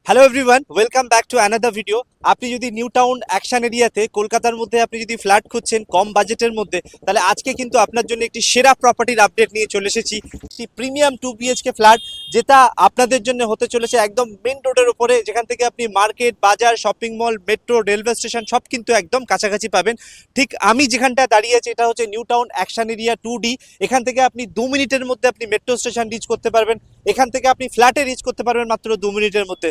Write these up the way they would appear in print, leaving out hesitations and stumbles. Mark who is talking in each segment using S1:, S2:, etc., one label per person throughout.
S1: Hello everyone, welcome back to another video. আপনি যদি new town action এরিয়াতে কলকাতার মধ্যে আপনি যদি ফ্ল্যাট খুঁজছেন কম বাজেটের মধ্যে, তাহলে আজকে কিন্তু আপনার জন্য একটি সেরা প্রপার্টির আপডেট নিয়ে চলে এসেছি। একটি প্রিমিয়াম 2 BHK ফ্ল্যাট, যেটা আপনাদের জন্য হতে চলেছে একদম মেন রোডের উপরে, যেখান থেকে আপনি মার্কেট, বাজার, shopping mall, metro, railway station সব কিন্তু একদম কাছাকাছি পাবেন। ঠিক আমি যেখানটা দাঁড়িয়ে আছি এটা হচ্ছে new town action area 2D। এখান থেকে আপনি 2 মিনিটের মধ্যে আপনি মেট্রো স্টেশন রিচ করতে পারবেন। এখান থেকে আপনি ফ্ল্যাটে রিচ করতে পারবেন মাত্র 2 মিনিটের মধ্যে।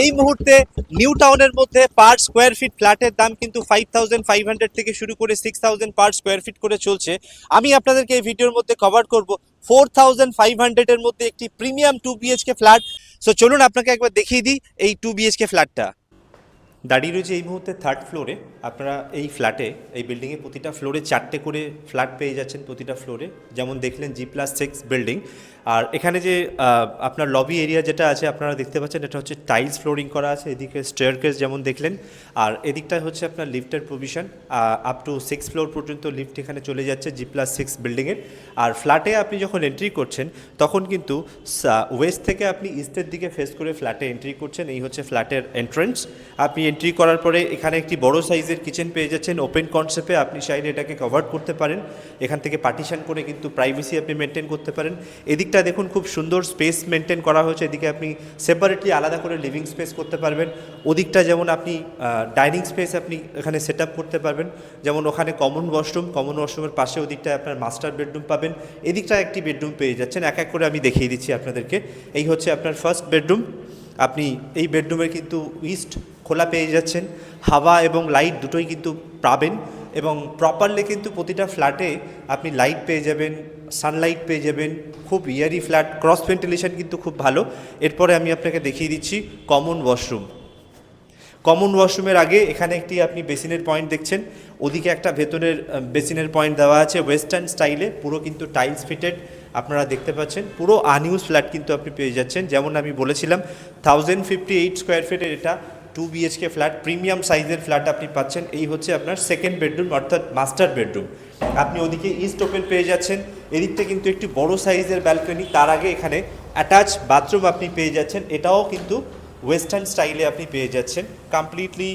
S1: এই মুহূর্তে নিউ টাউনের মধ্যে পার স্কোয়ার ফিট ফ্ল্যাটের দাম কিন্তু 5500 থেকে শুরু করে 6000 পার স্কোয়ার ফিট করে চলছে। আমি আপনাদেরকে এই ভিডিওর মধ্যে কভার করব 4500 এর মধ্যে একটি প্রিমিয়াম 2 BHK ফ্ল্যাট। সো চলুন আপনাকে একবার দেখিয়ে দিই এই 2 BHK ফ্ল্যাটটা। দাঁড়িয়ে রয়েছে এই মুহূর্তে থার্ড ফ্লোরে। আপনারা এই ফ্ল্যাটে, এই বিল্ডিংয়ে প্রতিটা ফ্লোরে 4টে করে ফ্ল্যাট পেয়ে যাচ্ছেন প্রতিটা ফ্লোরে, যেমন দেখলেন G+6 বিল্ডিং। আর এখানে যে আপনার লবি এরিয়া যেটা আছে আপনারা দেখতে পাচ্ছেন, এটা হচ্ছে টাইলস ফ্লোরিং করা আছে। এদিকে স্টেয়ারকেস যেমন দেখলেন, আর এদিকটা হচ্ছে আপনার লিফটের প্রভিশন। আপ টু 6 ফ্লোর পর্যন্ত লিফট এখানে চলে যাচ্ছে G+6 বিল্ডিংয়ের। আর ফ্ল্যাটে আপনি যখন এন্ট্রি করছেন তখন কিন্তু ওয়েস্ট থেকে আপনি ইস্টের দিকে ফেস করে ফ্ল্যাটে এন্ট্রি করছেন। এই হচ্ছে ফ্ল্যাটের এন্ট্রেন্স। আপনি এন্ট্রি করার পরে এখানে একটি বড় সাইজের কিচেন পেয়ে যাচ্ছেন ওপেন কনসেপ্টে। আপনি চাইলে এটাকে কভার করতে পারেন, এখান থেকে পার্টিশন করে কিন্তু প্রাইভেসি আপনি মেনটেন করতে পারেন। এদিকটা দেখুন খুব সুন্দর স্পেস মেনটেন করা হয়েছে। এদিকে আপনি সেপারেটলি আলাদা করে লিভিং স্পেস করতে পারবেন। ওদিকটা যেমন আপনি ডাইনিং স্পেস আপনি এখানে সেট আপ করতে পারবেন, যেমন ওখানে কমন ওয়াশরুমের পাশে ওদিকটায় আপনার মাস্টার বেডরুম পাবেন। এদিকটা একটি বেডরুম পেয়ে যাচ্ছেন। এক এক করে আমি দেখিয়ে দিচ্ছি আপনাদেরকে। এই হচ্ছে আপনার ফার্স্ট বেডরুম। আপনি এই বেডরুমের কিন্তু ইস্ট খোলা পেয়ে যাচ্ছেন, হাওয়া এবং লাইট দুটোই কিন্তু পাবেন। এবং প্রপারলি কিন্তু প্রতিটা ফ্ল্যাটে আপনি লাইট পেয়ে যাবেন, সানলাইট পেয়ে যাবেন। খুব ইয়ারি ফ্ল্যাট, ক্রস ভেন্টিলেশন কিন্তু খুব ভালো। এরপরে আমি আপনাকে দেখিয়ে দিচ্ছি কমন ওয়াশরুমের আগে এখানে একটি আপনি বেসিনের পয়েন্ট দেখছেন। ওদিকে একটা ভেতরের বেসিনের পয়েন্ট দেওয়া আছে ওয়েস্টার্ন স্টাইলে, পুরো কিন্তু টাইলস ফিটেড। আপনারা দেখতে পাচ্ছেন পুরো আনইউজ ফ্ল্যাট কিন্তু আপনি পেয়ে যাচ্ছেন। যেমন আমি বলেছিলাম 1058 স্কোয়ার ফিটের এটা 2 BHK ফ্ল্যাট, প্রিমিয়াম সাইজের ফ্ল্যাট আপনি পাচ্ছেন। এই হচ্ছে আপনার সেকেন্ড বেডরুম অর্থাৎ মাস্টার বেডরুম। আপনি ওদিকে ইস্ট ওপেন পেয়ে যাচ্ছেন। এদিকটা কিন্তু একটি বড় সাইজের ব্যালকনি, তার আগে এখানে অ্যাটাচ বাথরুম আপনি পেয়ে যাচ্ছেন। এটাও কিন্তু ওয়েস্টার্ন স্টাইলে আপনি পেয়ে যাচ্ছেন। কমপ্লিটলি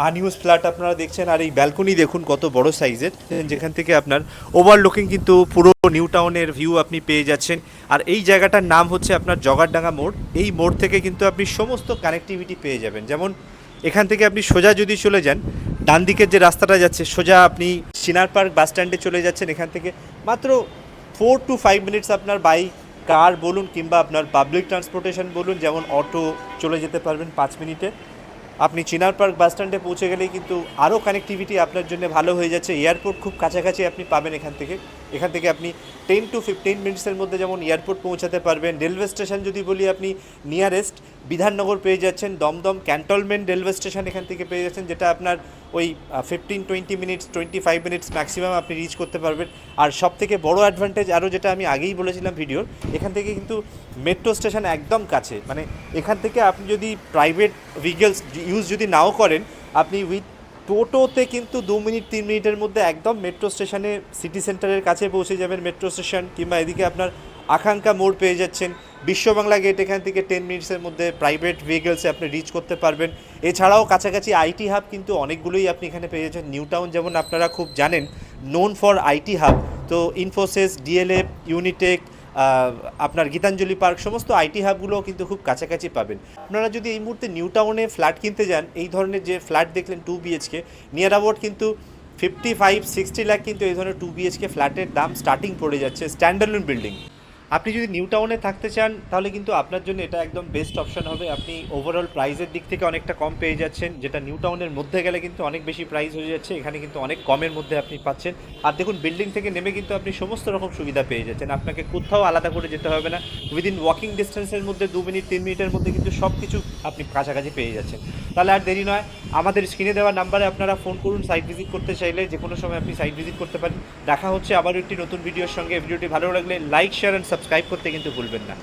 S1: আনইউজ ফ্ল্যাট আপনারা দেখছেন। আর এই ব্যালকনি দেখুন কত বড় সাইজের, যেখান থেকে আপনার ওভারলুকিং কিন্তু পুরো নিউ টাউনের ভিউ আপনি পেয়ে যাচ্ছেন। আর এই জায়গাটার নাম হচ্ছে আপনার জগারডাঙ্গা মোড়। এই মোড় থেকে কিন্তু আপনি সমস্ত কানেক্টিভিটি পেয়ে যাবেন। যেমন এখান থেকে আপনি সোজা যদি চলে যান, ডান দিকের যে রাস্তাটা যাচ্ছে সোজা আপনি চিনার পার্ক বাস স্ট্যান্ডে চলে যাচ্ছেন। এখান থেকে মাত্র 4 to 5 মিনিটস আপনার বাইক, কার বলুন কিংবা আপনার পাবলিক ট্রান্সপোর্টেশন বলুন, যেমন অটো, চলে যেতে পারবেন 5 মিনিটে। আপনি চিনার পার্ক বাস স্ট্যান্ডে পৌঁছে গেলেই কিন্তু আরও কানেক্টিভিটি আপনার জন্য ভালো হয়ে যাচ্ছে। এয়ারপোর্ট খুব কাছাকাছি আপনি পাবেন এখান থেকে আপনি 10 to 15 মিনিটসের মধ্যে যেমন এয়ারপোর্ট পৌঁছাতে পারবেন। রেলওয়ে স্টেশন যদি বলি, আপনি নিয়ারেস্ট বিধাননগর পেয়ে যাচ্ছেন, দমদম ক্যান্টনমেন্ট রেলওয়ে স্টেশন এখান থেকে পেয়ে যাচ্ছেন, যেটা আপনার ওই 15-20 মিনিটস, 25 মিনিটস ম্যাক্সিমাম আপনি রিচ করতে পারবেন। আর সব থেকে বড়ো অ্যাডভান্টেজ আরও, যেটা আমি আগেই বলেছিলাম ভিডিওর, এখান থেকে কিন্তু মেট্রো স্টেশন একদম কাছে। মানে এখান থেকে আপনি যদি প্রাইভেট ভেহিকলস ইউজ যদি নাও করেন, আপনি উইথ টোটোতে কিন্তু 2 মিনিট 3 মিনিটের মধ্যে একদম মেট্রো স্টেশনে, সিটি সেন্টারের কাছে পৌঁছে যাবেন মেট্রো স্টেশন। কিংবা এদিকে আপনার আকাঙ্ক্ষা মোড় পেয়ে যাচ্ছেন, বিশ্ববাংলা গেট এখান থেকে 10 মিনিটসের মধ্যে প্রাইভেট ভেহিকলসে আপনি রিচ করতে পারবেন। এছাড়াও কাছাকাছি আইটি হাব কিন্তু অনেকগুলোই আপনি এখানে পেয়ে যাচ্ছেন। নিউ টাউন যেমন আপনারা খুব জানেন নোন ফর আইটি হাব, তো ইনফোসিস, ডিএলএফ, ইউনিটেক, আপনার গীতাঞ্জলি পার্ক, সমস্ত আইটি হাবগুলোও কিন্তু খুব কাছাকাছি পাবেন। আপনারা যদি এই মুহূর্তে নিউ টাউনে ফ্ল্যাট কিনতে যান, এই ধরনের যে ফ্ল্যাট দেখলেন 2 BHK, নিয়ার অ্যাবাউট কিন্তু 55-60 লাখ কিন্তু এই ধরনের 2 BHK ফ্ল্যাটের দাম স্টার্টিং পড়ে যাচ্ছে, স্ট্যান্ডার্ড বিল্ডিং। আপনি যদি নিউ টাউনে থাকতে চান তাহলে কিন্তু আপনার জন্য এটা একদম বেস্ট অপশন হবে। আপনি ওভারঅল প্রাইসের দিক থেকে অনেকটা কম পেয়ে যাচ্ছেন, যেটা নিউ টাউনের মধ্যে গেলে কিন্তু অনেক বেশি প্রাইস হয়ে যাচ্ছে। এখানে কিন্তু অনেক কমের মধ্যে আপনি পাচ্ছেন। আর দেখুন বিল্ডিং থেকে নেমে কিন্তু আপনি সমস্ত রকম সুবিধা পেয়ে যাচ্ছেন, আপনাকে কোথাও আলাদা করে যেতে হবে না। উইদিন ওয়াকিং ডিস্টেন্সের মধ্যে 2 মিনিট 3 মিনিটের মধ্যে কিন্তু সব কিছু আপনি কাছাকাছি পেয়ে যাচ্ছেন। তাহলে আর দেরি নয়, আমাদের স্ক্রিনে দেওয়া নাম্বারে আপনারা ফোন করুন। সাইট ভিজিট করতে চাইলে যে কোনো সময় আপনি সাইট ভিজিট করতে পারেন। দেখা হচ্ছে আবারও একটি নতুন ভিডিওর সঙ্গে। ভিডিওটি ভালো লাগলে লাইক, শেয়ার অ্যান্ড সাবস্ক্রাইব করতে কিন্তু ভুলবেন না।